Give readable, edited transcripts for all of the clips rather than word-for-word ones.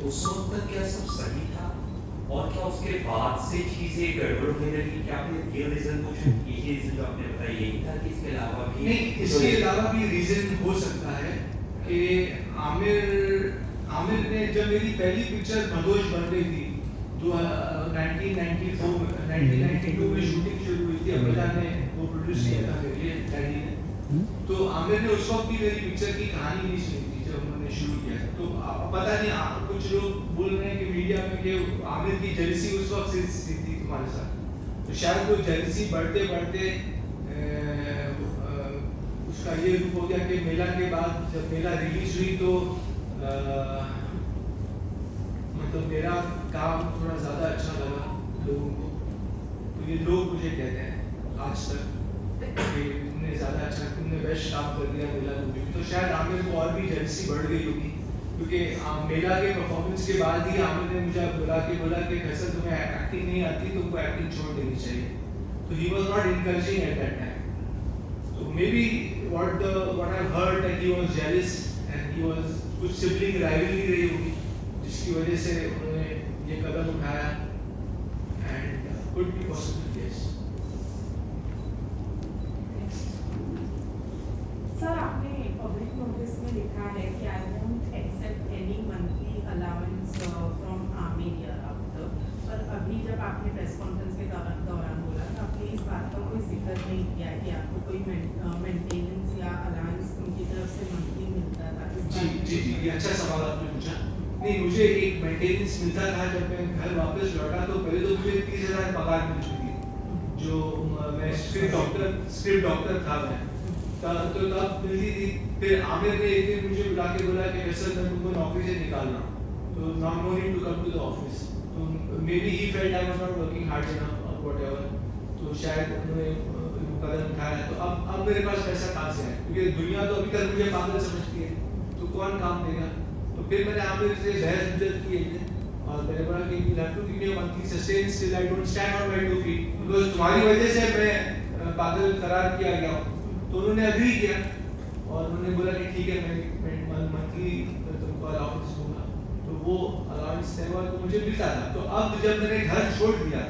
उस वक्त तक क्या सब सही था और क्या उसके बाद से चीजें गड़बड़ होने लगी? क्या आपने रियल रीजन कुछ यही रीजन जो आपने बताया यही था कि इसके अलावा भी नहीं, इसके अलावा भी रीजन हो सकता है कि आमिर ने जब मेरी पहली पिक्चर भदोश बन रही थी तो 1992 में शूटिंग शुरू हुई थी, अमिताभ ने वो प्रोड्यूस किया था मेरे लिए, डैडी ने। तो आमिर ने उस वक्त भी मेरी पिक्चर की कहानी नहीं सुनी थी जब उन्होंने शुरू किया। तो पता नहीं, कुछ लोग बोल रहे हैं कि मीडिया में कि आमिर की जेलसी उस वक्त से थी तुम्हारे साथ, तो शायद वो जेलसी बढ़ते बढ़ते उसका ये रूप हो गया कि मेला के बाद जब मेला रिलीज हुई तो मतलब मेरा काम थोड़ा ज़्यादा अच्छा लगा लोगों को। तो ये लोग मुझे कहते हैं आज तक कि तुमने ज़्यादा अच्छा, तुमने बेस्ट काम कर दिया मेला मूवी में। तो शायद आमिर को और भी जेलसी बढ़ गई होगी, क्योंकि मेला के परफॉर्मेंस के बाद ही आमिर ने मुझे बोला कि फैसल तुम्हें एक्टिंग नहीं आती, तुमको एक्टिंग छोड़ देनी चाहिए। तो he was not encouraging at that time. तो maybe what I've heard that he was jealous and he was कुछ सिबलिंग राइवलरी रही होगी जिसकी वजह से उन्होंने ये कदम उठाया and could be possible, yes. Sir, आपने पब्लिक नोटिस में लिखा है कि I won't accept any monthly allowance from Aamir या आफ्टर, पर अभी जब आपने प्रेस कॉन्फ्रेंस के दौरान बोला तो आपने इस बात का कोई जिक्र नहीं किया कि आपको कोई मेंटेनेंस या अलाउंस उनकी तरफ से मंथली मिलता था। जी जी जी, ये अच्छा सवाल आपने पूछा। नहीं, मुझे एक मेंटेनेंस मिलता था जब मैं घर वापस लौटा, तो पहले तो मुझे 30,000 पगार मिलती थी, जो मैं स्क्रिप्ट डॉक्टर था मैं, तो तब मिलती थी। फिर आमिर ने एक दिन मुझे बुला के बोला कि सर मैं तुमको नौकरी से निकाल रहा हूँ, तो not no need to come to the office. तो maybe he felt I was not working hard enough और व्हाटएवर, तो शायद उन्होंने कदम उठाया। तो अब मेरे पास पैसा कहाँ से है, क्योंकि दुनिया तो अभी तक मुझे पागल समझती है, तो कौन काम देगा। तो फिर मैंने आमिर से बहस की एक दिन और मैंने बोला कि you have to give me a monthly sustain till I don't stand on my 2 feet, because तुम्हारी वजह से मैं पागल करार किया गया हूँ। तो उन्होंने एग्री किया और उन्होंने बोला कि ठीक है मैं मंथली तुमको अलाउंस दूंगा। तो वो अलाउंस तो मुझे मिलता था। तो अब जब मैंने घर छोड़ दिया,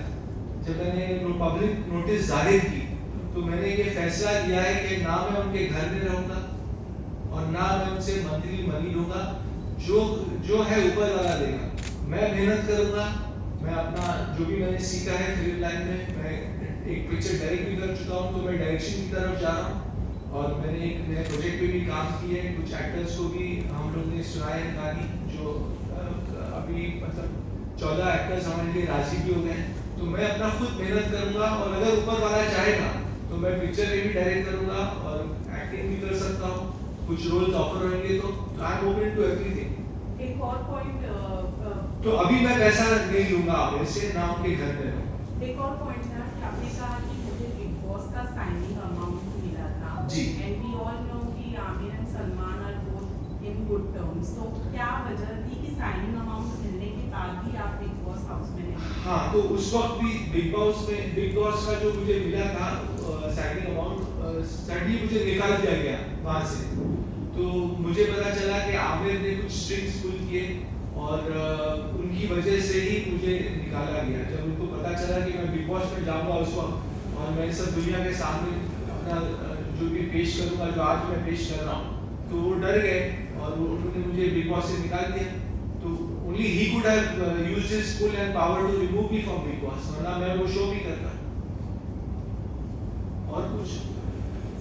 जब मैंने पब्लिक नोटिस जाहिर की, तो मैंने ये फैसला लिया है कि ना मैं उनके घर में रहूंगा और ना मैं उनसे मंथली मनी लूंगा, जो है ऊपर वाला देगा। मैं मेहनत करूंगा, मैं अपना जो भी मैंने सीखा है फिल्म लाइन में, मैं एक पिक्चर डायरेक्ट भी कर चुका हूँ, तो मैं डायरेक्शन की तरफ जा रहा हूँ और मैंने एक नए प्रोजेक्ट पे भी काम किया है। कुछ एक्टर्स को भी हम लोग ने सुनाए हैं कहानी, जो अभी मतलब 14 एक्टर्स हमारे लिए राजी भी हो गए हैं। तो मैं अपना खुद मेहनत करूंगा और अगर ऊपर वाला चाहेगा तो मैं पिक्चर में भी डायरेक्ट करूंगा और एक्टिंग भी कर सकता हूँ। कुछ रोल्स ऑफर होंगे तो I am open to everything. एक और पॉइंट, तो अभी मैं पैसा नहीं लूंगा आप से, ना उनके घर में रहूं। एक और पॉइंट था कि आपने कहा कि मुझे बिग बॉस का साइनिंग अमाउंट मिला था जी। एंड वी ऑल नो कि Aamir and Salman are both in good terms, तो क्या वजह थी कि साइनिंग अमाउंट मिलने के बाद भी आप बिग बॉस हाउस में नहीं? हाँ, तो उस वक्त भी बिग बॉस का जो मुझे मिला था साइनिंग अमाउंट, सडनली मुझे निकाल दिया गया वहां से। तो मुझे पता चला कि आमिर ने कुछ स्ट्रिंग्स पुल किए और उनकी वजह से ही मुझे निकाला गया। जब उनको पता चला कि मैं बिग बॉस में जाऊंगा उस वक्त और मैं सब दुनिया के सामने अपना जो भी पेश करूंगा, जो आज मैं पेश कर रहा हूँ, तो वो डर गए और उन्होंने मुझे बिग बॉस से निकाल दिया। तो only he could have used his pull and power to remove me from Big Boss, वरना मैं वो शो भी करता। और कुछ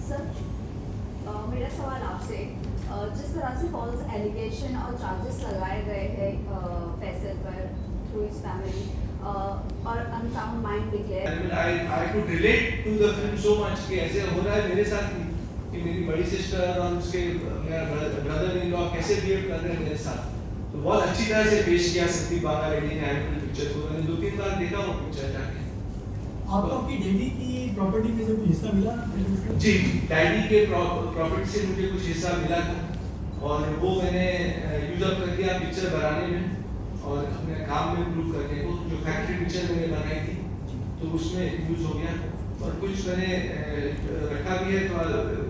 सर, मेरा सवाल आपसे, जिस तरह से फॉल्स एलिगेशन और चार्जेस लगाए गए हैं फैसल पर थ्रू हिज फैमिली और unsound mind declare, I could relate to the film so much कि ऐसे हो रहा है मेरे साथ भी, कि मेरी बड़ी सिस्टर और उसके मेरा ब्रदर इन लॉ कैसे बिहेव कर रहे हैं मेरे साथ। तो बहुत अच्छी तरह से पेश किया संदीप बागा रेड्डी ने पिक्चर को। मैंने 2-3 बार देखा वो पिक्चर जाके। आपको आपकी डैडी की प्रॉपर्टी में से कुछ हिस्सा मिला? जी, डैडी के प्रॉपर्टी से मुझे कुछ हिस्सा मिला था और वो मैंने यूज अप कर दिया पिक्चर बनाने में और अपने काम में इम्प्रूव करने को। जो फैक्ट्री पिक्चर मैंने बनाई थी तो उसमें यूज हो गया और कुछ मैंने रखा भी है, तो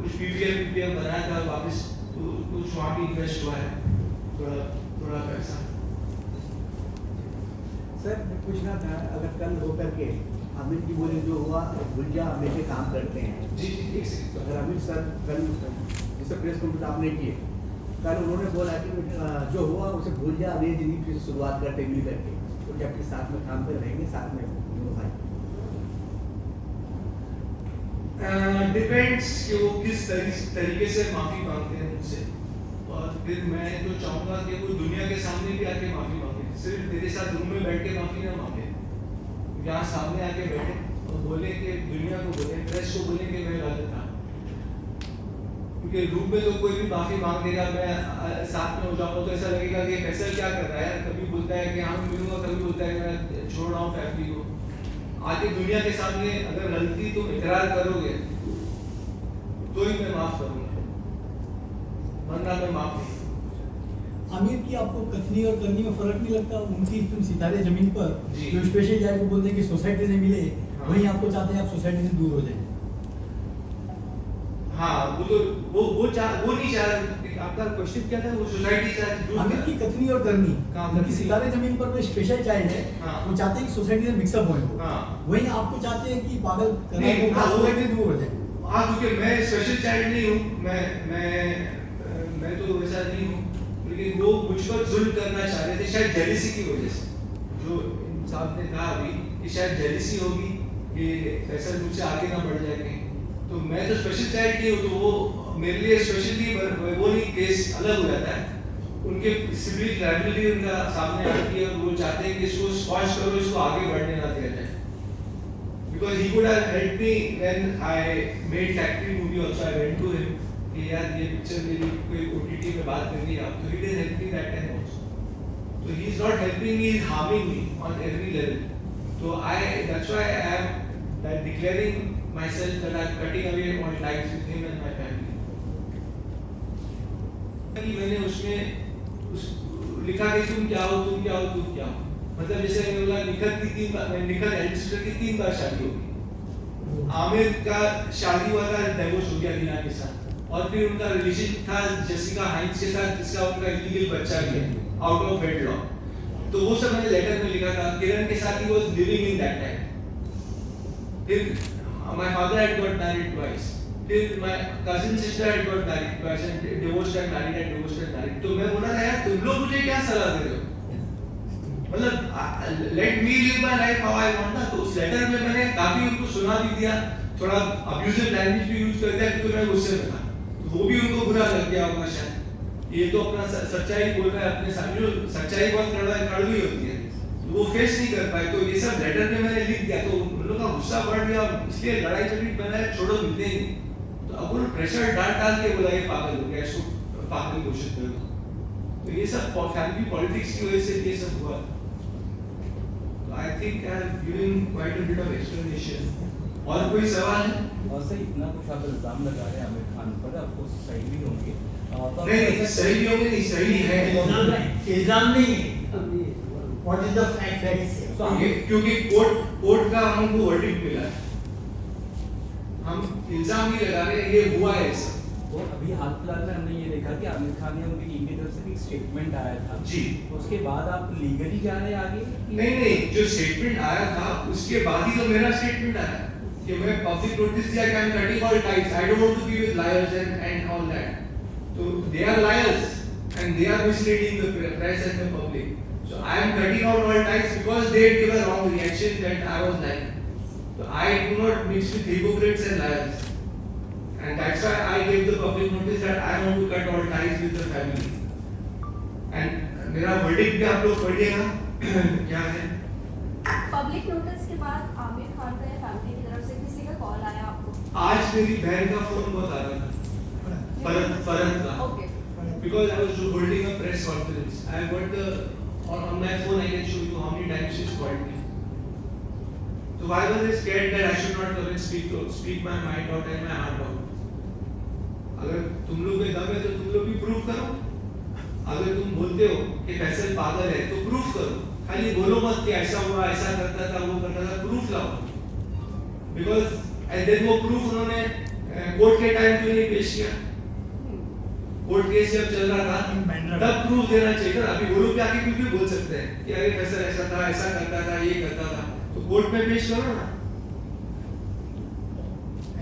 कुछ पीपीएम बनाया था वापस, तो कुछ वहाँ भी इन्वेस्ट हुआ है थोड़ा पैसा। सर मैं पूछना था, अगर कल हो करके अमित जी बोले जो हुआ भूल जा, हम लेके काम करते हैं। जी एक सेकंड। अगर अमित सर कल जैसे प्रेस कॉन्फ्रेंस आपने किए, कल उन्होंने बोला कि जो हुआ उसे भूल जा, नई जिंदगी फिर से शुरुआत करते मिल करके, तो क्या आपके साथ में काम कर रहेंगे, साथ में भाई? डिपेंड्स कि वो किस तरीके से माफी मांगते हैं मुझसे, और फिर मैं तो चाहूंगा कि वो दुनिया के सामने भी आके माफी मांगे, सिर्फ मेरे साथ रूम में बैठ के माफी ना मांगे, यहाँ सामने आके बैठे और बोले कि दुनिया को बोले, प्रेस को बोले कि मैं गलत था। क्योंकि रूम में तो कोई भी माफी मांग देगा, मैं साथ में हो जाऊंगा तो ऐसा लगेगा कि फैसल क्या कर रहा है, कभी बोलता है कि हाँ मिलूंगा, कभी बोलता है मैं छोड़ रहा हूँ फैमिली को। आके दुनिया के सामने अगर गलती तुम इकरार करोगे तो ही मैं माफ करूंगा, वरना मैं माफ नहीं। आमिर की आपको कथनी और करनी में फर्क नहीं लगता? उनकी फिल्म सितारे जमीन पर जी। जो स्पेशल जाए को बोलते हैं कि सोसाइटी से मिले, हाँ। वहीं आपको चाहते हैं आप सोसाइटी से दूर हो जाए। हाँ वो तो वो नहीं चाह रहा। आपका क्वेश्चन क्या था? वो सोसाइटी चाह आमिर की कथनी और करनी, हाँ, उनकी कथनी। सितारे जमीन पर जो स्पेशल चाइल्ड है, हाँ। वो चाहते हैं कि सोसाइटी से मिक्सअप होए वो। हाँ। वहीं आपको चाहते हैं कि पागल करना नहीं, को हाँ, वो- सोसाइटी से दूर हो जाए। हाँ क्योंकि मैं स्पेशल चाइल्ड नहीं हूँ, मैं तो वैसा नहीं हूँ, लेकिन वो मुझ पर जुल्म करना चाह रहे थे, शायद जेलिसी की वजह से। जो साहब ने कहा अभी कि शायद जेलिसी होगी कि फैसल मुझसे आगे ना बढ़ जाए कहीं, तो मैं तो स्पेशल चाइल्ड नहीं हूँ, तो वो मेरे लिए स्पेशली वो नहीं, केस अलग हो जाता है। उनके सिविल लाइबिलिटी उनका सामने आती है और वो चाहते हैं कि इसको स्क्वाश करो, इसको आगे बढ़ने ना दिया जाए। Because he could have helped me when I made Factory movie also. I went to him कि यार ये पिक्चर मेरी कोई OTT में बात करनी है आप, तो he didn't help me that time also. So he is not helping me, he is harming me on every level. So that's why I am declaring myself that I am cutting away all ties with him and my family. कि मैंने उसमें लिखा कि तुम क्या हो, तुम क्या हो, तुम क्या हो। मतलब जैसे मैंने बोला निखत एल्डर सिस्टर की 3 बार शादी होगी। आमिर का शादी हुआ था, डिवोर्स हो गया रीना के साथ, और फिर उनका रिलेशन था जेसिका हाइंस के साथ, जिसका उनका इलीगल बच्चा भी है आउट ऑफ वेडलॉक। तो वो सब मैंने लेटर में लिखा था। किरण के साथ he was living in that time. फिर my father had got married twice, फिर my cousin sister had got married twice and divorced and married and divorced and married. तो मैं बोला था यार तुम लोग मुझे क्या सलाह दे रहे हो, मतलब let me live my life how I want ना। तो उस लेटर में मैंने काफी उनको सुना भी दिया, थोड़ा अब्यूजिव लैंग्वेज भी यूज कर दिया क्योंकि मैं गुस्से में था, तो वो भी उनको बुरा लग गया होगा शायद। ये तो अपना सच्चाई बोल रहा है, अपने सामने जो सच्चाई बहुत कड़वी होती है, तो वो फेस नहीं कर पाए। तो ये सब लेटर में मैंने लिख दिया, तो उन लोगों का गुस्सा बढ़ गया, इसलिए लड़ाई झगड़ी बनाया, छोड़ो मिलते ही नहीं। तो अब उन्होंने प्रेशर डाल के बोला ये पागल हो गया, इसको पागल घोषित कर दो। तो ये सब फैमिली पॉलिटिक्स की वजह से ये सब हुआ। I think I have given quite a bit of explanation. और कोई सवाल है? और सही इतना कुछ आप इल्जाम लगा रहे हैं आमिर खान पर, आपको सही भी होंगे तो नहीं सही भी होंगे, नहीं सही है। इल्जाम नहीं है। What is the fact that is So, क्योंकि कोर्ट का हमको वर्डिक्ट मिला है, हम इल्जाम नहीं लगा रहे, ये हुआ है ऐसा। तो अभी हाल फिलहाल में हमने ये देखा कि आमिर खान ने उनकी टीम की तरफ से एक स्टेटमेंट आया था जी। उसके बाद आप लीगली जा रहे हैं आगे? नहीं, जो स्टेटमेंट आया था उसके बाद ही तो मेरा स्टेटमेंट आया कि मैं पब्लिक नोटिस दिया कि I am cutting all ties, I don't want to be with liars and all that. तो they are liars and they are misleading the press and the public, so I am cutting out all ties because they had given wrong reaction that I was lying. So I do not mix with hypocrites and liars, and that's why I gave the public notice that I want to cut all ties with the family. And मेरा verdict भी आप लोग पढ़िएगा क्या है। Public notice के बाद आमिर खान का या फैमिली की तरफ से किसी का कॉल आया आपको? आज मेरी बहन का फोन बहुत आ रहा था, फरहत का, okay. because I was holding a press conference. I got the on my phone I can show you how many times she's called me. So why was I scared that I should not come and speak my mind out and my heart out? अगर तुम लोग में दम है तो तुम लोग भी प्रूव करो। अगर तुम बोलते हो कि फैसल पागल है तो प्रूफ करो, खाली बोलो मत कि ऐसा हुआ, ऐसा करता था, वो करता था, प्रूफ लाओ। बिकॉज एंड देन वो प्रूफ उन्होंने कोर्ट के टाइम क्यों नहीं पेश किया? कोर्ट केस जब चल रहा था तब प्रूफ देना चाहिए था। अभी वो लोग आके क्यों बोल सकते हैं कि अरे फैसल ऐसा था, ऐसा करता था, ये करता था, तो कोर्ट में पेश करो ना।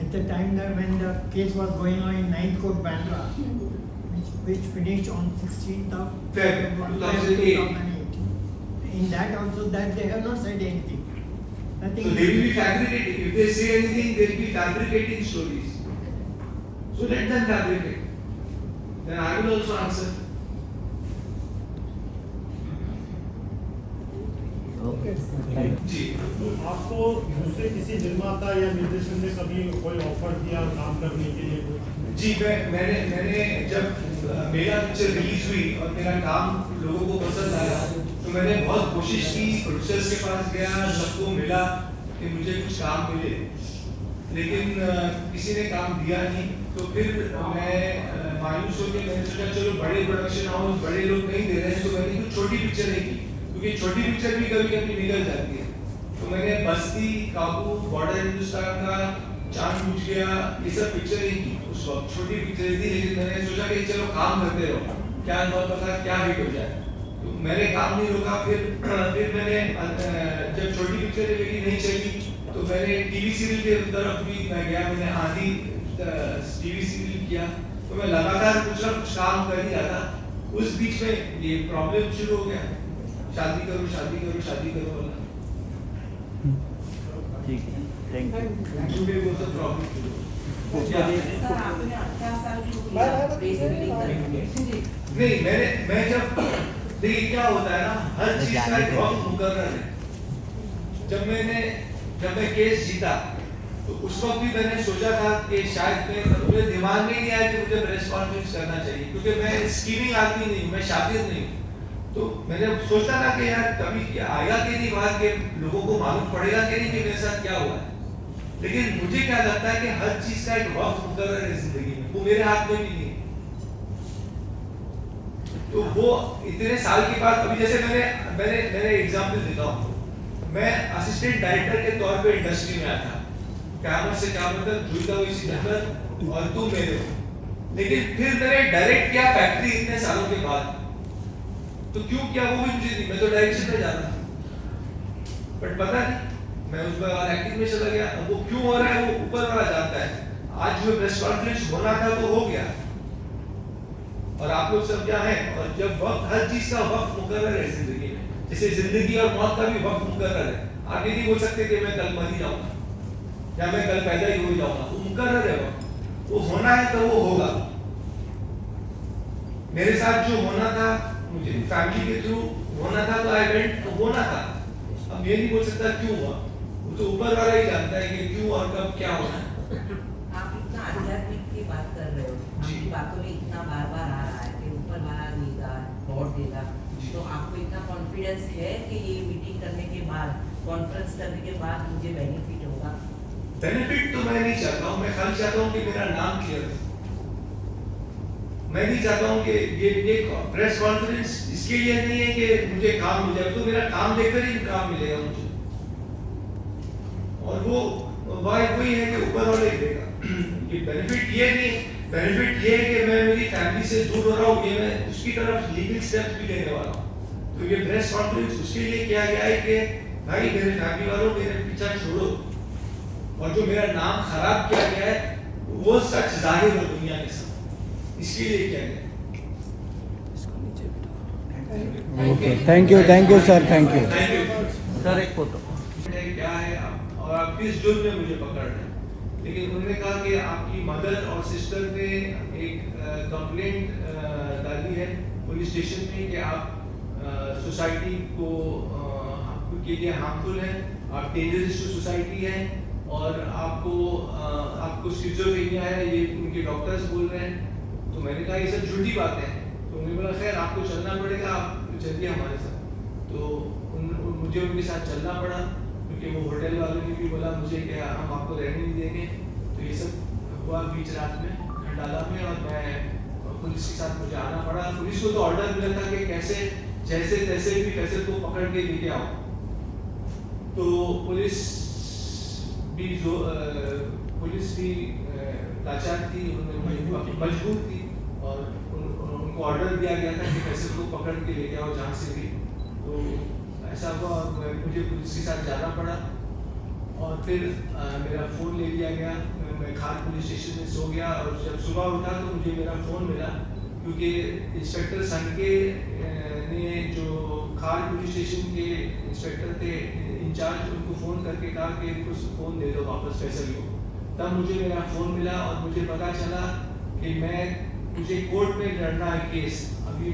At the time that when the case was going on in 9th Court, Bandra, which finished on 16th of Feb. Feb 2008. In that also that they have not said anything. Nothing. So they will be fabricating. If they say anything, they will be fabricating stories. So let them fabricate. Then I will also answer. जी। आपको दूसरे किसी निर्माता या निर्देशक ने कभी कोई offer दिया काम करने के लिए? जी मैंने जब मेरा पिक्चर रिलीज हुई और मेरा काम लोगों को पसंद आया तो मैंने बहुत कोशिश की, प्रोड्यूसर्स के पास गया, सबको मिला कि मुझे कुछ काम मिले, लेकिन किसी ने काम दिया नहीं। तो फिर मैं मायूस होकर मैंने सोचा चलो बड़े प्रोडक्शन हाउस बड़े लोग नहीं दे रहे हैं तो मैंने कुछ छोटी पिक्चर की, क्योंकि छोटी पिक्चर भी कभी कभी निकल जाती है। तो मैंने बस्ती, काबू, बॉर्डर हिंदुस्तान का, चांद बुझ गया, ये सब पिक्चर की उस वक्त छोटी पिक्चर थी, लेकिन मैंने सोचा कि चलो काम करते रहो, क्या पता क्या हिट हो जाए। तो मैंने काम नहीं रोका। फिर मैंने जब छोटी पिक्चर मेरी नहीं चली तो मैंने टीवी सीरियल के तरफ भी मैं गया, मैंने आधी टीवी सीरियल किया। तो मैं लगातार कुछ ना कुछ काम कर ही रहा था। उस बीच में ये प्रॉब्लम शुरू हो गया, शादी करो शादी करो शादी करो वाला। ठीक है, थैंक यू। ये वो सब प्रॉब्लम शुरू हो गया। सर आपने 18 साल की प्रेस मीटिंग करी। नहीं मैं जब देखिए क्या होता है ना, हर चीज का एक वक्त मुकर्रर है। जब मैं केस जीता तो उस वक्त भी मैंने सोचा था कि शायद मुझे दिमाग में नहीं आया कि मुझे प्रेस कॉन्फ्रेंस करना चाहिए, क्योंकि मैं स्कीमिंग आदमी नहीं हूँ, मैं शातिर नहीं हूँ। तो मैंने सोचा था कि यार कभी आएगा कि नहीं बात के लोगों को मालूम पड़ेगा कि नहीं कि मेरे साथ क्या हुआ है। लेकिन मुझे क्या लगता है कि हर चीज का एक वक्त मुकर्रर है जिंदगी में, वो मेरे हाथ में भी नहीं है। तो वो इतने साल के बाद अभी जैसे मैंने एग्जांपल देता हूँ, मैं असिस्टेंट डायरेक्टर के तौर पे इंडस्ट्री में आया था। कैमरा से क्या मतलब जुड़ता हुई सिकंदर और तुम मेरे हो, लेकिन फिर मैंने डायरेक्ट किया फैक्ट्री इतने सालों के बाद। तो क्यों किया वो भी मुझे नहीं, मैं तो डायरेक्शन में जाना था, बट पता नहीं मैं उस बार एक्टिंग में चला गया। अब वो क्यों हो रहा है वो ऊपर वाला जानता है। आज जो प्रेस कॉन्फ्रेंस होना था तो हो गया, और आप लोग सब क्या है। और जब वक्त, हर चीज का वक्त मुकर्रर है जिंदगी में, जैसे जिंदगी और मौत का भी वक्त मुकर्रर है। आप ये नहीं बोल सकते कि मैं कल मर ही जाऊंगा या मैं कल पैदा ही हो जाऊंगा, वो मुकर्रर है वक्त। वो होना है तो वो होगा। मेरे साथ जो होना था, मुझे फैमिली के थ्रू होना था, तो आई वेंट, तो होना था। अब ये नहीं बोल सकता क्यों हुआ, वो तो ऊपर वाला ही जानता है कि क्यों और कब क्या होना है। आप इतना आध्यात्मिक की बात कर रहे हो, आपकी बातों में इतना बार बार आ रहा है कि ऊपर वाला देगा, गॉड देगा, तो आपको इतना कॉन्फिडेंस है कि ये मीटिंग करने के बाद, कॉन्फ्रेंस करने के बाद मुझे बेनिफिट होगा? बेनिफिट तो मैं नहीं चाहता हूँ, मैं खाली चाहता हूँ कि मेरा नाम क्लियर हो। मैं नहीं चाहता हूँ कि ये प्रेस कॉन्फ्रेंस इसके लिए नहीं है कि मुझे काम मिल जाए, तो मेरा काम देखकर ही काम मिलेगा मुझे। और वो वही है कि ऊपर वाले ही देगा। कि बेनिफिट ये नहीं, बेनिफिट ये है कि मैं मेरी फैमिली से दूर हो रहा हूँ, ये मैं उसकी तरफ लीगल स्टेप्स भी लेने वाला हूँ। तो ये प्रेस कॉन्फ्रेंस उसके लिए किया गया है कि भाई मेरे फैमिली वालों मेरे पीछा छोड़ो, और जो मेरा नाम खराब किया गया है वो सच जाहिर हो दुनिया के साथ, इसके लिए किया गया। Okay, thank you sir, thank you sir. एक फोटो क्या है और आप किस जुर्म में मुझे पकड़ रहे हैं। लेकिन उन्होंने कहा कि आपकी मदर और सिस्टर ने एक कंप्लेंट डाली है पुलिस स्टेशन में कि आप सोसाइटी को के लिए हार्मफुल है, आप डेंजरस टू सोसाइटी है, और आपको स्किज़ोफ्रेनिया है, ये उनके डॉक्टर्स बोल रहे हैं। तो मैंने कहा ये सब झूठी बात है। तो उन्होंने बोला खैर आपको चलना पड़ेगा, आप चलिए हमारे साथ। तो मुझे उनके साथ चलना पड़ा, क्योंकि वो होटल वालों ने भी बोला मुझे कि हम आपको रहने नहीं देंगे। तो ये सब हुआ बीच रात में खंडाला में, और मैं पुलिस के साथ मुझे आना पड़ा। पुलिस को तो ऑर्डर मिला था कि कैसे जैसे तैसे भी फैसल को पकड़ के लेके आओ। तो पुलिस भी लाचार थी, उन्होंने मजबूर थी, और उनको ऑर्डर दिया गया था कि फैसल को पकड़ के लेके आओ जहाँ से भी। तो ऐसा हुआ और मुझे पुलिस के साथ जाना पड़ा और फिर मेरा फ़ोन ले लिया गया। मैं खार पुलिस स्टेशन में सो गया और जब सुबह उठा तो मुझे मेरा फ़ोन मिला, क्योंकि इंस्पेक्टर संके ने जो खार पुलिस स्टेशन के इंस्पेक्टर थे इंचार्ज, उनको फ़ोन करके कहा कि इनको फ़ोन दे दो वापस फैसल को। तब मुझे मेरा फ़ोन मिला और मुझे पता चला कि मुझे कोर्ट में लड़ना है केस। अभी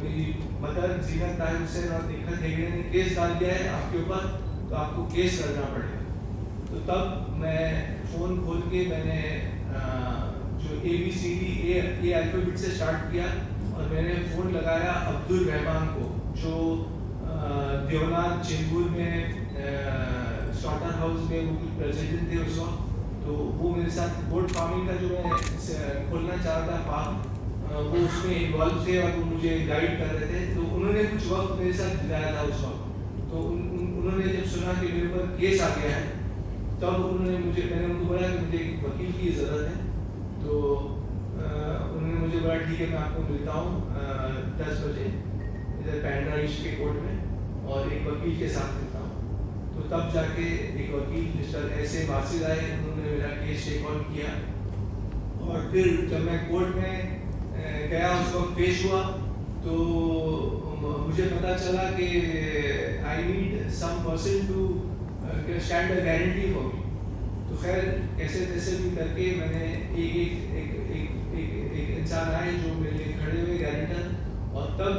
मेरी मदर जीनत ताहिर हुसैन और दिक्कत हेगड़े ने केस डाल दिया है आपके ऊपर, तो आपको केस लड़ना पड़ेगा। तो तब मैं फ़ोन खोल के मैंने जो ABCD ए अल्फ़ाबेट से स्टार्ट किया और मैंने फ़ोन लगाया अब्दुल रहमान को, जो देवनाथ चेंबूर में स्लॉटर हाउस में वो प्रेसिडेंट थे उस वक्त। तो वो मेरे साथ गोट फार्मिंग का जो मैं खोलना चाह रहा था फार्म, वो उसमें इन्वॉल्व थे और वो मुझे गाइड कर रहे थे। तो उन्होंने कुछ वक्त मेरे साथ बिताया था उस वक्त। तो उन्होंने जब सुना कि मेरे ऊपर केस आ गया है, तब मैंने उनको बोला कि मुझे एक वकील की ज़रूरत है। तो उन्होंने मुझे बोला ठीक है, मैं आपको मिलता हूँ 10 बजे इधर पैंड्रा ईस्ट के कोर्ट में और एक वकील के साथ मिलता हूँ। तो तब जाके एक वकील मिस्टर ऐसे वासिद आए, उन्होंने मेरा केस टेक ऑन किया और फिर जब मैं कोर्ट में गया उस वक्त पेश हुआ तो मुझे पता चला कि I need some person to stand a guarantee for me. तो खैर कैसे तैसे भी करके मैंने एक इंसान आए जो मेरे लिए खड़े हुए गारंटर, और तब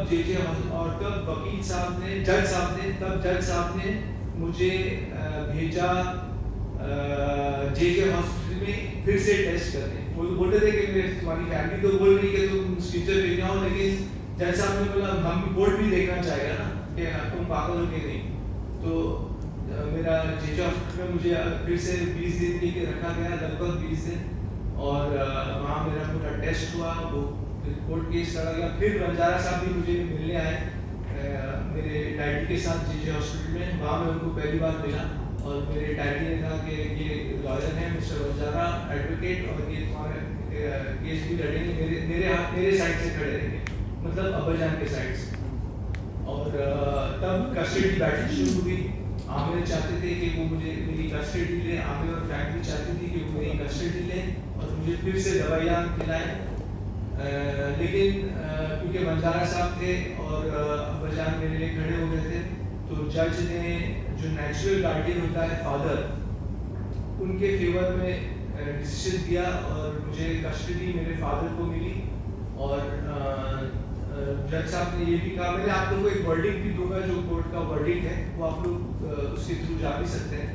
और तब वकील साहब ने जज साहब ने मुझे भेजा जे हॉस्पिटल में फिर से टेस्ट करने। वो तो बोलते थे कि तुम्हारी फैमिली तो बोल रही कि तुम फ्यूचर भेज जाओ, लेकिन जज साहब ने बोला हम कोर्ट भी देखना चाहेगा ना कि तुम पागल हो के नहीं। तो मेरा जे हॉस्पिटल में मुझे फिर से 20 दिन के लिए रखा गया, लगभग 20 दिन, और वहाँ मेरा पूरा टेस्ट हुआ, वो कोर्ट केस लड़ा गया। फिर बंजारा साहब भी मुझे मिलने आए मेरे डैडी के साथ जे हॉस्पिटल में। वहाँ मैं उनको पहली बार मिला और मेरे डैडी ने कहा कि ये लॉयर हैं मिस्टर बंजारा एडवोकेट, और ये तुम्हारे केस भी लड़ेंगे, मेरे साइड से खड़े रहेंगे, मतलब अब्बाजान के साइड से। और तब कस्टडी बैटल शुरू हुई। आमिर चाहते थे कि वो मुझे मेरी कस्टडी ले, आमिर और फैमिली चाहती थी कि वो मेरी कस्टडी ले और मुझे फिर से दवाइयाँ खिलाएं। लेकिन क्योंकि बंजारा साहब थे और अब्बाजान मेरे लिए खड़े हो गए थे, तो जज ने जो नेचुरल गार्डियन होता है फादर, उनके फेवर में डिसीजन दिया और मुझे कस्टडी मेरे फादर को मिली। और जज साहब ने ये भी कहा, मैंने आप लोगों को एक वर्डिक्ट भी दूंगा जो कोर्ट का वर्डिक्ट है, वो आप लोग उसके थ्रू जा भी सकते हैं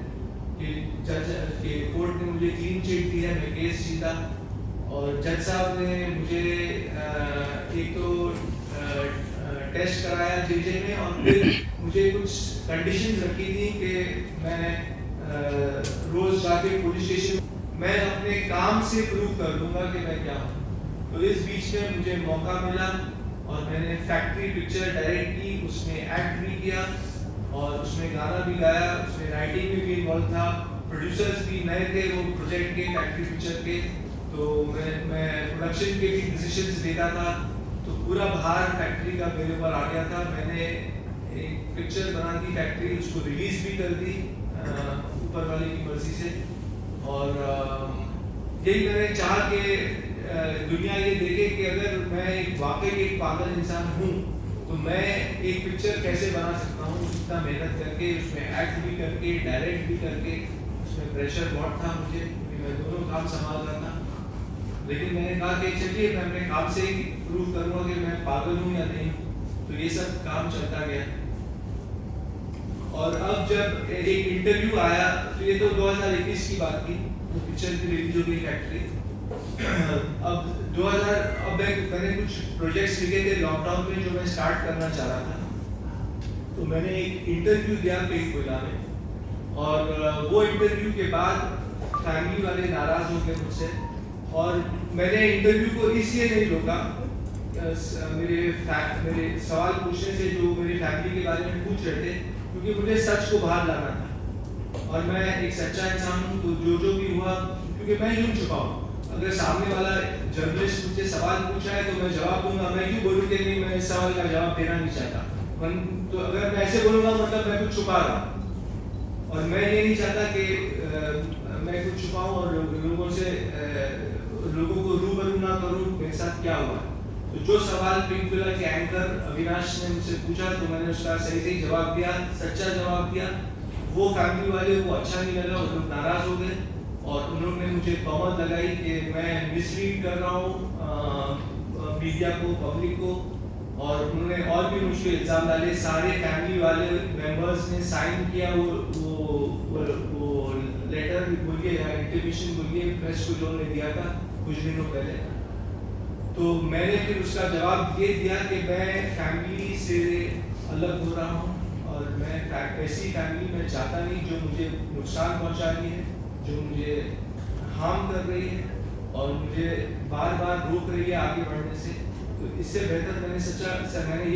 कि जज के कोर्ट ने मुझे क्लीन चिट दी है, मैं केस जीता। और जज साहब ने मुझे एक तो टेस्ट कराया जेजे में, और फिर मुझे कुछ कंडीशंस रखी थी कि मैं रोज जाके पुलिस स्टेशन मैं अपने काम से प्रूव कर दूंगा कि मैं क्या हूँ। तो इस बीच में मुझे मौका मिला और मैंने फैक्ट्री पिक्चर डायरेक्ट की, उसमें एक्ट भी किया और उसमें गाना भी गाया, उसमें राइटिंग में भी इन्वॉल्व था। प्रोड्यूसर्स भी नए थे वो प्रोजेक्ट के, फैक्ट्री पिक्चर के, तो मैं प्रोडक्शन के भी डिसीजंस लेता था। तो पूरा भार फैक्ट्री का मेरे ऊपर आ गया था। मैंने एक पिक्चर बना दी फैक्ट्री, उसको रिलीज भी कर दी ऊपर वाले की मर्जी से। और यही मैंने चाहा कि दुनिया ये देखे कि अगर मैं वाकई एक पागल इंसान हूँ तो मैं एक पिक्चर कैसे बना सकता हूँ, इतना मेहनत करके, उसमें एक्ट भी करके, डायरेक्ट भी करके। उसमें प्रेशर बहुत था मुझे, मैं दोनों काम संभाल रहा था। लेकिन मैंने कहा कि चलिए मैं अपने काम से ही प्रूव करूँगा कि मैं पागल हूँ या नहीं। तो ये सब काम चलता गया। और अब जब एक इंटरव्यू आया, तो ये तो 2021 की बात थी, वो पिक्चर की रिलीज हो गई फैक्ट्री। अब मैंने कुछ प्रोजेक्ट्स लिखे थे लॉकडाउन में जो मैं स्टार्ट करना चाह रहा था। तो मैंने एक इंटरव्यू दिया पिंक विला में, और वो इंटरव्यू के बाद फैमिली वाले नाराज हो गए मुझसे। और मैंने इंटरव्यू को इसलिए नहीं रोका, मेरे सवाल पूछने से जो मेरी फैमिली के बारे में पूछ रहे थे, क्योंकि मुझे सच को बाहर लाना था। और मैं एक सच्चा इंसान हूँ, तो जो भी हुआ, क्योंकि मैं यूं चुका हूँ, अगर सामने वाला जर्नलिस्ट मुझसे सवाल पूछा है तो मैं जवाब दूंगा। मैं क्यों बोलूँ कि नहीं, मैं इस सवाल का जवाब देना नहीं चाहता। तो अगर मैं ऐसे बोलूँगा मतलब मैं कुछ छुपा रहा हूँ, और मैं ये नहीं चाहता कि मैं कुछ छुपाऊँ और लोगों को रूबरू ना करूँ मेरे साथ क्या हुआ। तो जो सवाल पिंक के एंकर अविनाश ने मुझसे पूछा तो मैंने उसका सही सही जवाब दिया, सच्चा जवाब दिया। वो फैमिली वाले को अच्छा नहीं लगा, वो लोग नाराज हो गए और उन्होंने मुझे तहमत लगाई कि मैं मिसलीड कर रहा हूँ मीडिया को, पब्लिक को, और उन्होंने और भी मुझे इल्ज़ाम डाले। सारे फैमिली वाले मेंबर्स ने साइन किया वो लेटर बोलिए या इंटीमेशन बोलिए प्रेस को जो उन्होंने दिया था कुछ दिनों पहले। तो मैंने फिर उसका जवाब ये दिया कि मैं फैमिली से अलग हो रहा हूँ और मैं ऐसी फैमिली में चाहता नहीं जो मुझे नुकसान पहुँचा रही है, जो मुझे हार्म कर रही है और मुझे बार बार रोक रही है आगे बढ़ने से। तो इससे बेहतर मैंने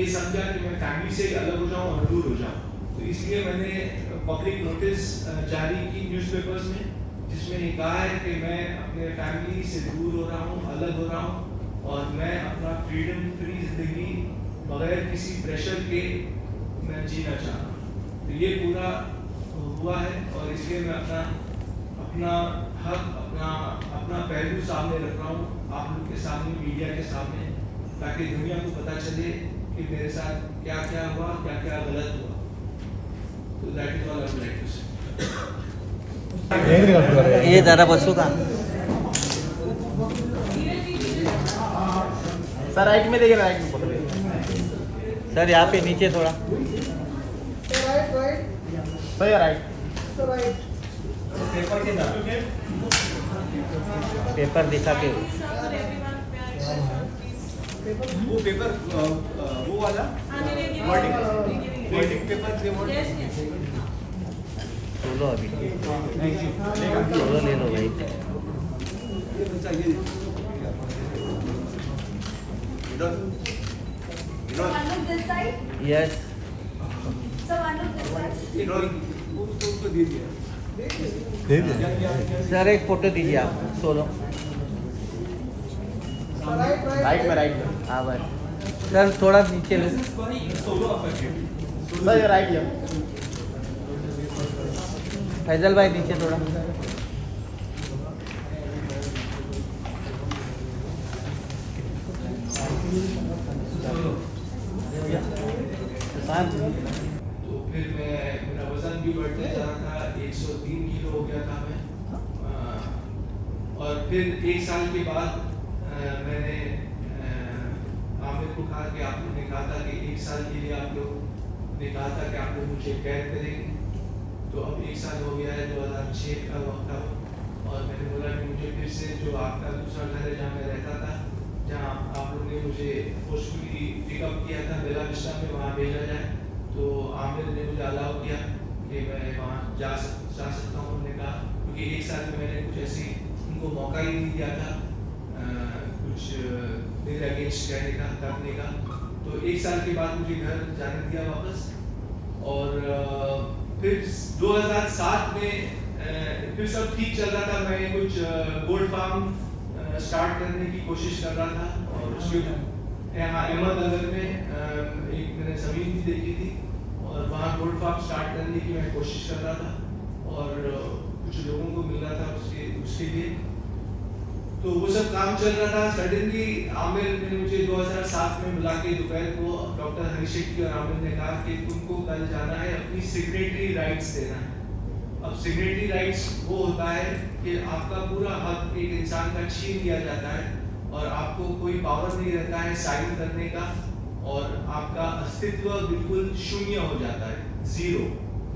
ये समझा कि मैं फैमिली से अलग हो जाऊँ और दूर हो जाऊँ। तो इसलिए मैंने पब्लिक नोटिस जारी की न्यूज़पेपर्स में, जिसमें ये कहा है कि मैं अपने फैमिली से दूर हो रहा हूँ, अलग हो रहा हूँ और मैं अपना फ्रीडम फ्री जिंदगी बगैर किसी प्रेशर के मैं जीना चाह रहा हूँ। तो ये पूरा हुआ है और इसलिए मैं अपना हक, अपना पहलू सामने रख रहा हूँ आप लोग के सामने, मीडिया के सामने, ताकि दुनिया को पता चले कि मेरे साथ क्या क्या हुआ, क्या क्या गलत हुआ। तो that is all I would like to say. ये ज़रा बसू का सर राइट में देखिए, राइट में पकड़िए सर, यहाँ पे नीचे थोड़ा सर, राइट पेपर दिखा के वो पेपर वो वाला वर्डिंग पेपर सोलो अभी सोलो ले लो भाई। One look this side. Yes So one look this side. Sir, एक फोटो दीजिए आप सोलो। राइट में हाँ भाई सर, थोड़ा नीचे लो सर, ये राइट है। फैजल भाई नीचे थोड़ा। तो फिर मेरा वजन भी बढ़ते जा रहा था, 103 किलो हो गया था मैं। और फिर एक साल के बाद मैंने आमिर को कहा कि आप लोग ने कहा था कि 1 साल के लिए आप लोग ने कहा था कि आप लोग मुझे कैद करेंगे। तो अब 1 साल हो गया है, 2006 का वक्त था और मैंने बोला कि मुझे फिर से जो आपका दूसरा घर है जहाँ मैं रहता था, जहाँ आप लोग ने मुझे फोर्सफुली पिकअप किया था बेला विस्टा में, वहाँ भेजा जाए। तो आमिर ने मुझे अलाउ किया कि मैं वहाँ जा सकता हूँ। उन्होंने कहा क्योंकि 1 साल में मैंने कुछ ऐसी उनको मौका ही नहीं दिया था कुछ मेरे अगेंस्ट कहने का, करने का। तो 1 साल के बाद मुझे घर जाने दिया वापस। और फिर 2007 में फिर सब ठीक चल रहा था। मैं कुछ गोल्ड फार्म स्टार्ट करने की कोशिश कर रहा था और उसके यहाँ अहमदनगर में एक मैंने ज़मीन भी देखी थी और वहाँ गोल्ड फार्म स्टार्ट करने की मैं कोशिश कर रहा था और कुछ लोगों को मिल रहा था उसके लिए। तो वो सब काम चल रहा था। सडनली आमिर ने मुझे 2007 में बुला के दोपहर को डॉक्टर हरीश शेट्टी और आमिर ने कहा कि तुमको कल जाना है अपनी सिग्नेटरी राइट्स देना है। अब सिग्नेटरी राइट्स वो होता है कि आपका पूरा हक एक इंसान का छीन लिया जाता है और आपको कोई पावर नहीं रहता है साइन करने का और आपका अस्तित्व बिल्कुल शून्य हो जाता है, जीरो।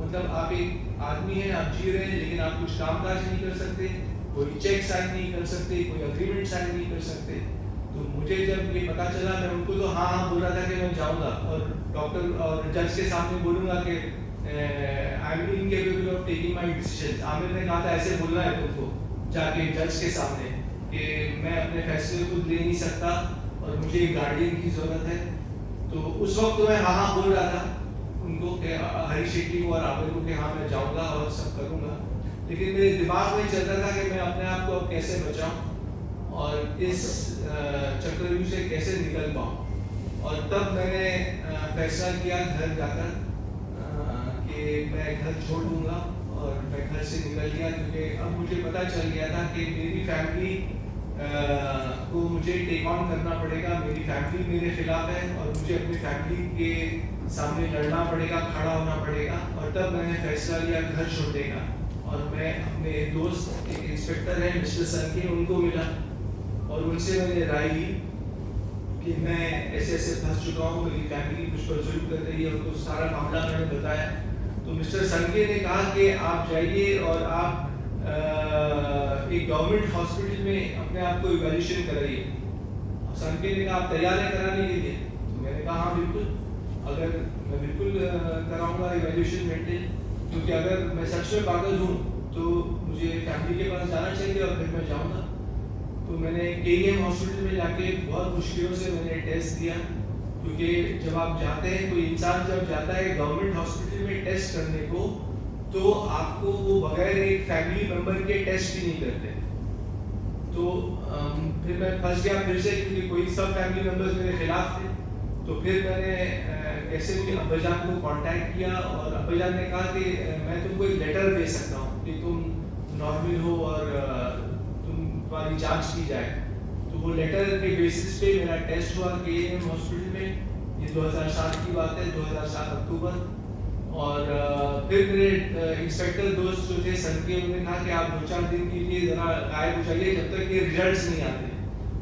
मतलब आप एक आदमी हैं, आप जी रहे हैं लेकिन आप कुछ कामकाज नहीं कर सकते, कोई चेक साइन नहीं कर सकते, कोई अग्रीमेंट साइन नहीं कर सकते। तो मुझे जब ये पता चला, मैं उनको तो हाँ बोल रहा था कि मैं जाऊँगा और डॉक्टर और जज के सामने बोलूँगा कि I M incapable of taking my decision. Aamir ने कहा था ऐसे बोलना है तुमको जाके जज के सामने कि मैं अपने फैसले खुद ले नहीं सकता और मुझे एक गार्डियन की ज़रूरत है। तो उस वक्त तो मैं हाँ बोल रहा था उनको कि हरीश शेट्टी को और आमिर को कि हाँ मैं जाऊँगा और सब करूँगा। लेकिन मेरे दिमाग में चल रहा था कि मैं अपने आप को अब कैसे बचाऊँ और इस चक्रव्यूह से कैसे निकल पाऊँ। और तब मैंने फैसला किया घर जाकर कि मैं घर छोड़ दूँगा और मैं घर से निकल गया, क्योंकि अब मुझे पता चल गया था कि मेरी फैमिली को मुझे टेक ऑन करना पड़ेगा। मेरी फैमिली मेरे खिलाफ है और मुझे अपनी फैमिली के सामने लड़ना पड़ेगा, खड़ा होना पड़ेगा। और तब मैंने फैसला लिया घर छोड़ने का, और मैं अपने दोस्त एक इंस्पेक्टर है मिस्टर संके, उनको मिला और उनसे मैंने राय ली कि मैं ऐसे ऐसे फंस चुका हूँ, मेरी फैमिली मुझ पर जुल्म कर रही है। उनको सारा मामला मैंने बताया तो मिस्टर संके ने कहा कि आप जाइए और आप एक गवर्नमेंट हॉस्पिटल में अपने आप को इवैल्यूएशन कराइए। संके ने कहा आप तैयार हैं कराने के लिए? तो मैंने कहा हाँ बिल्कुल, अगर मैं बिल्कुल कराऊंगा इवैल्यूएशन मेंटेन, क्योंकि अगर मैं सच में पागल हूँ तो मुझे फैमिली के पास जाना चाहिए और फिर मैं जाऊँगा। तो मैंने KEM हॉस्पिटल में जाके बहुत मुश्किलों से मैंने टेस्ट दिया, क्योंकि जब आप जाते हैं, कोई इंसान जब जाता है गवर्नमेंट हॉस्पिटल में टेस्ट करने को, तो आपको वो बगैर एक फैमिली मेंबर के टेस्ट भी नहीं करते। तो फिर मैं फंस गया फिर से, क्योंकि कोई सब फैमिली मेंबर्स मेरे खिलाफ थे। तो फिर मैंने कैसे भी अब्बाजान को कांटेक्ट किया और अब्बाजान ने कहा कि मैं तुमको एक लेटर दे सकता हूँ कि तुम नॉर्मल हो और तुम्हारी जांच की जाए। तो वो लेटर के बेसिस पे मेरा टेस्ट हुआ KEM हॉस्पिटल में, ये 2007 की बात है, 2007 अक्टूबर। और फिर मेरे इंस्पेक्टर दोस्त जो थे संके, उन्होंने कहा कि आप 2-4 दिन के लिए ज़रा गायब हो जाइए जब तक ये रिजल्ट्स नहीं आते,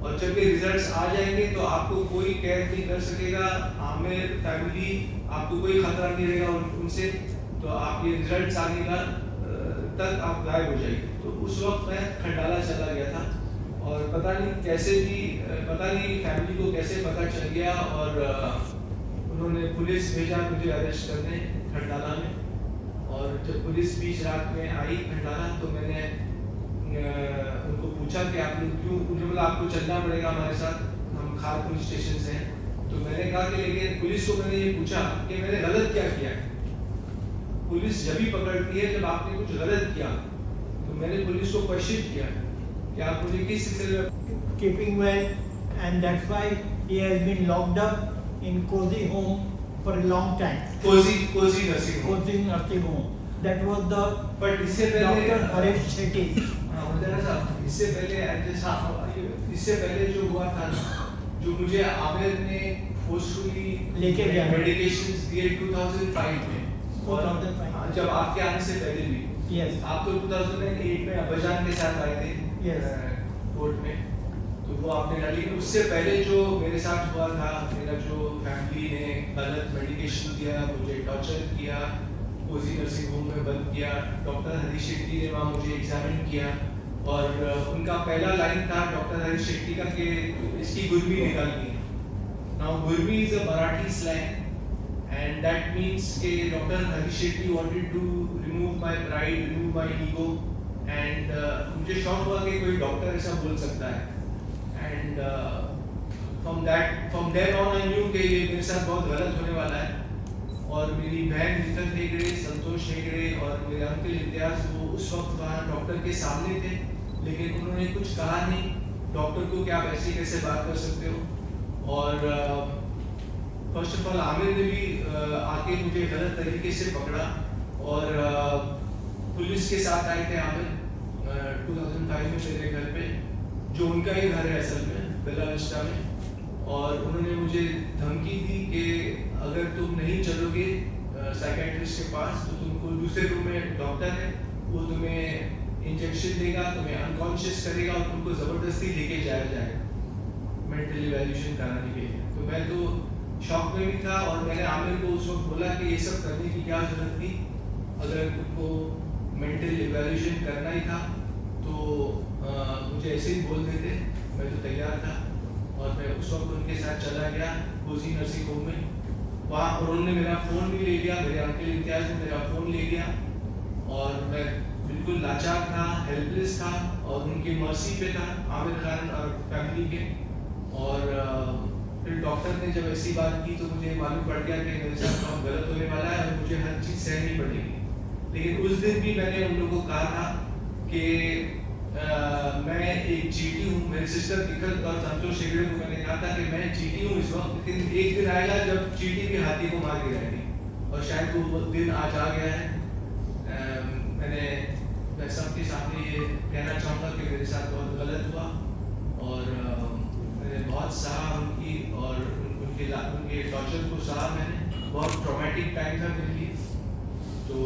और जब ये रिजल्ट्स आ जाएंगे तो आपको कोई कैद नहीं कर सकेगा, आमिर फैमिली आपको कोई खतरा नहीं रहेगा उनसे। तो आप ये रिजल्ट्स आने का तक आप गायब हो जाइए। तो उस वक्त मैं खंडाला चला गया था, और पता नहीं कैसे भी, पता नहीं फैमिली को कैसे पता चल गया, और उन्होंने पुलिस भेजा मुझे अरेस्ट करने खंडाला में। और जब पुलिस बीच रात में आई खंडाला, तो मैंने उनको पूछा कि आप लोग क्यों, मुझे बोला आपको चलना पड़ेगा हमारे साथ, हम खार पुलिस स्टेशन से हैं। तो मैंने कहा कि लेकिन पुलिस को मैंने ये पूछा कि मैंने गलत क्या किया है। पुलिस जब भी पकड़ती है जब आपने कुछ गलत किया। तो मैंने पुलिस को क्वेश्चन किया कि आप मुझे किस सिलसिले में keeping well, and that's why he has been locked up in cozy home for a long time. Cozy nursing home. Cozy nursing home. That was the but इससे पहले Dr. Harish Shetty. इससे पहले जो हुआ था ना, जो मुझे आमिर ने फोर्सफुली लेके गया मेडिकेशंस दिए 2005 में, और 2005 जब आपके आने से पहले भी। Yes. आप तो 2008 में अब्बाजान के साथ आए थे Yes. कोर्ट में, तो वो आपने डाली। उससे पहले जो मेरे साथ हुआ था, मेरा जो फैमिली ने गलत मेडिकेशन दिया, मुझे टॉर्चर किया, कोजी नर्सिंग होम में बंद किया। डॉक्टर हरीश शेट्टी ने वहाँ मुझे एग्जामिन किया, और उनका पहला लाइन था डॉक्टर हरीश शेट्टी का कि इसकी गुर्मी निकालनी है। Now गुर्मी is a Marathi slang, and that means कि Dr. Harish Shetty wanted to remove my pride, remove my ego, and मुझे शौक हुआ कि कोई डॉक्टर ऐसा बोल सकता है। and from then on I knew कि ये मेरे साथ बहुत गलत होने वाला है। और मेरी बहन नीतन हेगड़े, संतोष हेगड़े और मेरे अंकल इम्तियाज, वो उस वक्त वहाँ डॉक्टर के सामने थे, लेकिन उन्होंने कुछ कहा नहीं। डॉक्टर को क्या आप ऐसे कैसे बात कर सकते हो। और फर्स्ट ऑफ ऑल आमिर ने भी आके मुझे गलत तरीके से पकड़ा, और पुलिस के साथ आए थे आमिर 2005 में मेरे घर पे, जो उनका ही घर है असल में, बेला विस्टा में। और उन्होंने मुझे धमकी दी कि अगर तुम नहीं चलोगे साइकियाट्रिस्ट के पास तो तुमको दूसरे रूम में डॉक्टर है, वो तुम्हें इंजेक्शन देगा, तुम्हें अनकॉन्शियस करेगा और तुमको ज़बरदस्ती लेके जाया जाएगा मेंटल इवैल्यूएशन कराने के लिए। तो मैं तो शॉक में भी था, और मैंने आमिर को उस वक्त बोला कि ये सब करने की क्या जरूरत थी, अगर तुमको मेंटल इवैल्यूएशन करना ही था तो मुझे ऐसे ही बोल देते, मैं तो तैयार था। और मैं उस वक्त उनके साथ चला गया कोजी नर्सिंग होम में। वहाँ उन्होंने मेरा फ़ोन भी ले लिया, मेरे अंकल इम्तियाज ने मेरा फ़ोन ले लिया, और मैं बिल्कुल लाचार था, हेल्पलेस था, और उनकी मर्सी पे था आमिर खान और फैमिली के। और फिर डॉक्टर ने जब ऐसी बात की तो मुझे मालूम पड़ गया कि मेरे साथ बहुत गलत होने वाला है और मुझे हर चीज़ सहनी पड़ेगी। लेकिन उस दिन भी मैंने उन लोगों को कहा था कि मैं एक चीटी हूँ। मेरी सिस्टर निखिल और संतोष शेगड़े को मैंने कहा था कि मैं चीटी हूँ इस वक्त, लेकिन एक दिन आएगा जब चीटी भी हाथी को मार के जाएगी, और शायद वो दिन आज आ गया है। मैं सबके सामने ये कहना चाहूँगा कि मेरे साथ बहुत गलत हुआ, और मैंने बहुत सहा उनकी और उनके टॉर्चर को सहा मैंने। बहुत ट्रॉमेटिक टाइम था मेरे लिए। तो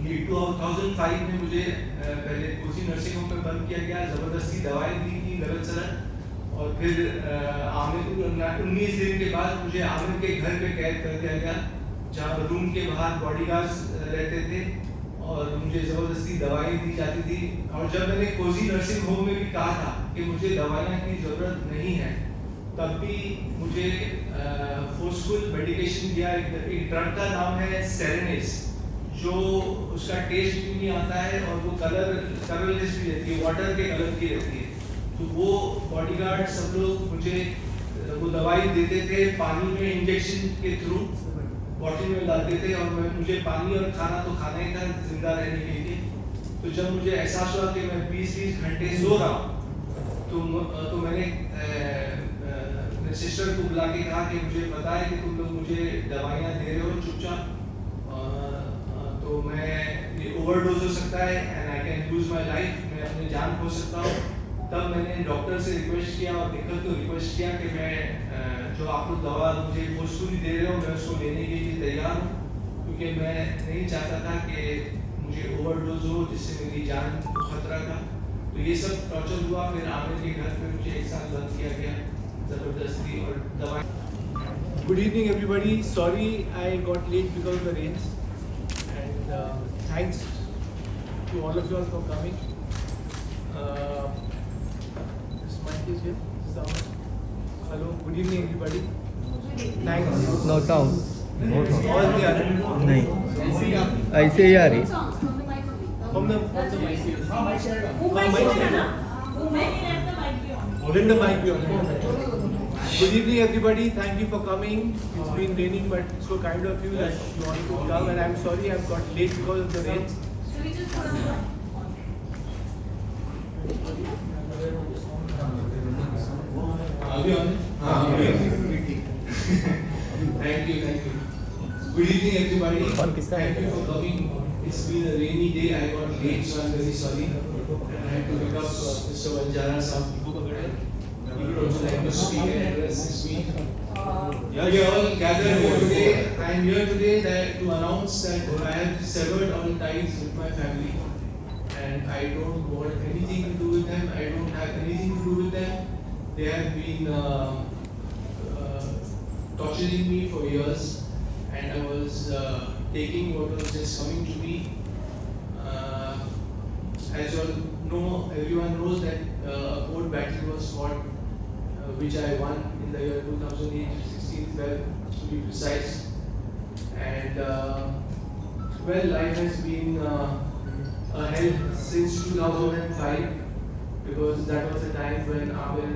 ये 2005 में मुझे पहले कोसी नर्सिंग होम में बंद किया गया, ज़बरदस्ती दवाएं दी गई गलत सलत, और फिर आमिर 19 दिन के बाद मुझे आमिर के घर पे कैद कर दिया गया, जहाँ रूम के बाहर बॉडीगार्ड्स रहते थे और मुझे ज़बरदस्ती दवाएं दी जाती थी। और जब मैंने कोसी नर्सिंग होम में भी कहा था कि मुझे दवाइयाँ की ज़रूरत नहीं है, तब भी मुझे फोर्सफुल मेडिकेशन दिया। एक ड्रग का नाम है सेरेनेस, जो उसका टेस्ट भी नहीं आता है और वो कलरलेस भी रहती है, वाटर के कलर की रहती है। तो वो बॉडीगार्ड सब लोग मुझे वो दवाई देते थे, पानी में इंजेक्शन के थ्रू बॉटल में डालते थे, और मुझे पानी और खाना तो खाना ही था जिंदा रहने के लिए। तो जब मुझे एहसास हुआ कि मैं 20-20 घंटे सो रहा हूँ, तो मैंने मेरे सिस्टर को बुला के कहा कि मुझे पता है कि तुम लोग मुझे दवाइयाँ दे रहे हो चुपचाप, तो मैं ये ओवरडोज हो सकता है and I can lose my life, मैं अपनी जान खो सकता हूँ। तब मैंने डॉक्टर से रिक्वेस्ट किया और निखिल को रिक्वेस्ट किया कि मैं जो आप लोग दवा मुझे फोर्सफुली दे रहे हो, मैं उसको लेने के लिए तैयार हूँ, क्योंकि मैं नहीं चाहता था कि मुझे ओवरडोज हो जिससे मेरी जान को खतरा था। तो ये सब टॉर्चर हुआ। फिर आमिर के घर पे मुझे 1 साल बंद किया गया ज़बरदस्ती और दवा। Good evening everybody. Sorry I got late because of the rains, and thanks to all of you all for coming. This mic is here. Sound. Hello. Good evening everybody. Thanks. No sound. आवाज नहीं आ रही? नहीं, ऐसे ही आ रही। From the mic. Then the mic be on. Good evening everybody. Thank you for coming. It's been raining, but it's so kind of you that you wanted to come, and I'm sorry I've got late because of the rains. Thank you. Good evening everybody. Thank you for coming. It's been a rainy day. I got late, so I'm very sorry. And I had to pick up Mr. Vanjara Saab. He would also like to speak and address this week. We are all gathered here today. I am here today to announce that I have severed all ties with my family, and I don't want anything to do with them. I don't have anything to do with them. They have been torturing me for years, and I was taking what was just coming to me. As you all know, everyone knows that a court battle was fought, which I won in the year 2008, 16-12 to be precise. And well, life has been a hell since 2005, because that was the time when Amir,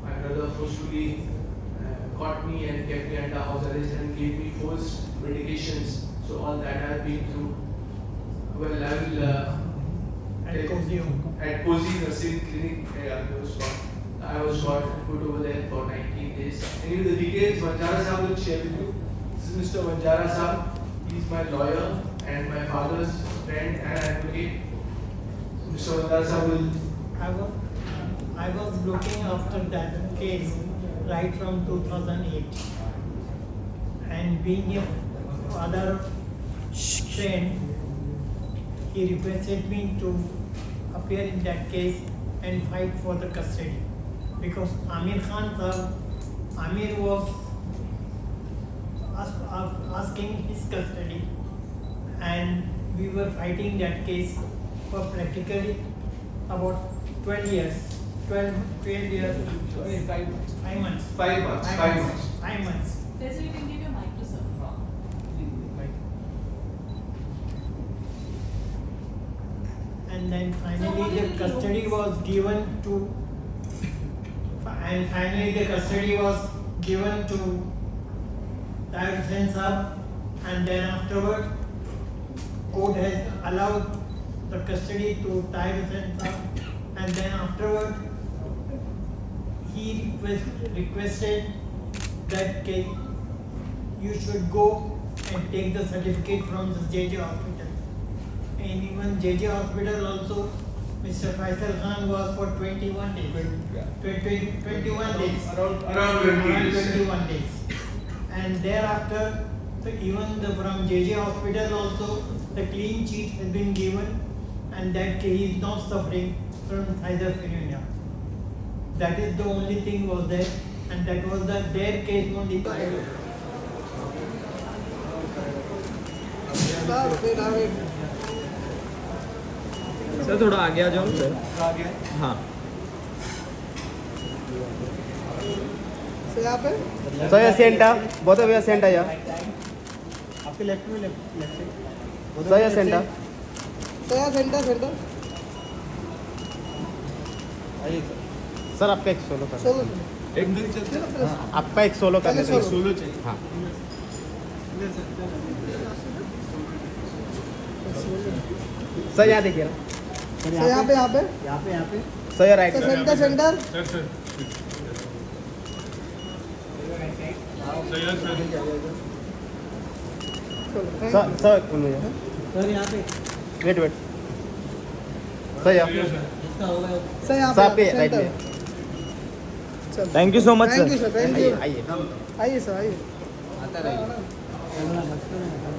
my brother, forcefully caught me and kept me under house arrest and gave me forced medications. So all that I have been through. Well, I will at Cozy Nursing Clinic, I was got put over there for 19 days. Anyway, the details Vanjara Saab will share with you. This is Mr. Vanjara Saab. He is my lawyer and my father's friend and advocate. Mr. Vanjara Saab will. I was looking after that case right from 2008, and being a father friend, he requested me to appear in that case and fight for the custody, because Amir was asking his custody, and we were fighting that case for practically about 12 years. 12 years, 5 months. 5 months. 5 months. There's you can give your mic to sir. And then finally the custody was given to Tahir Hussain Saab, and then afterward court has allowed the custody to Tyrus and then afterward he requested that you should go and take the certificate from the JJ hospital. And even JJ hospital also, Mr. Faisal Khan was for 21 days. 21 days. Around 20 days. 21 days. And thereafter, so even from JJ hospital also, the clean sheet has been given and that he is not suffering from schizophrenia. That is the only thing was there, and that was their case only. Sir थोड़ा आगे आ जाओ sir. हाँ So your center, both of your center here. आपके left में left So your center. Centre sir आपका एक solo कर. आपका एक सोलो करने दीजिए. सोलो चाहिए. हाँ. सर यहाँ देखिए ना. सर यहाँ पे sir your right. Centre sir एक मिनट. सर यहाँ पे वेट. सर यहाँ. सर यहाँ सर आपके राइट में. Thank you so much sir. Sir thank आइए. आइए सर आइए. आता रहिए.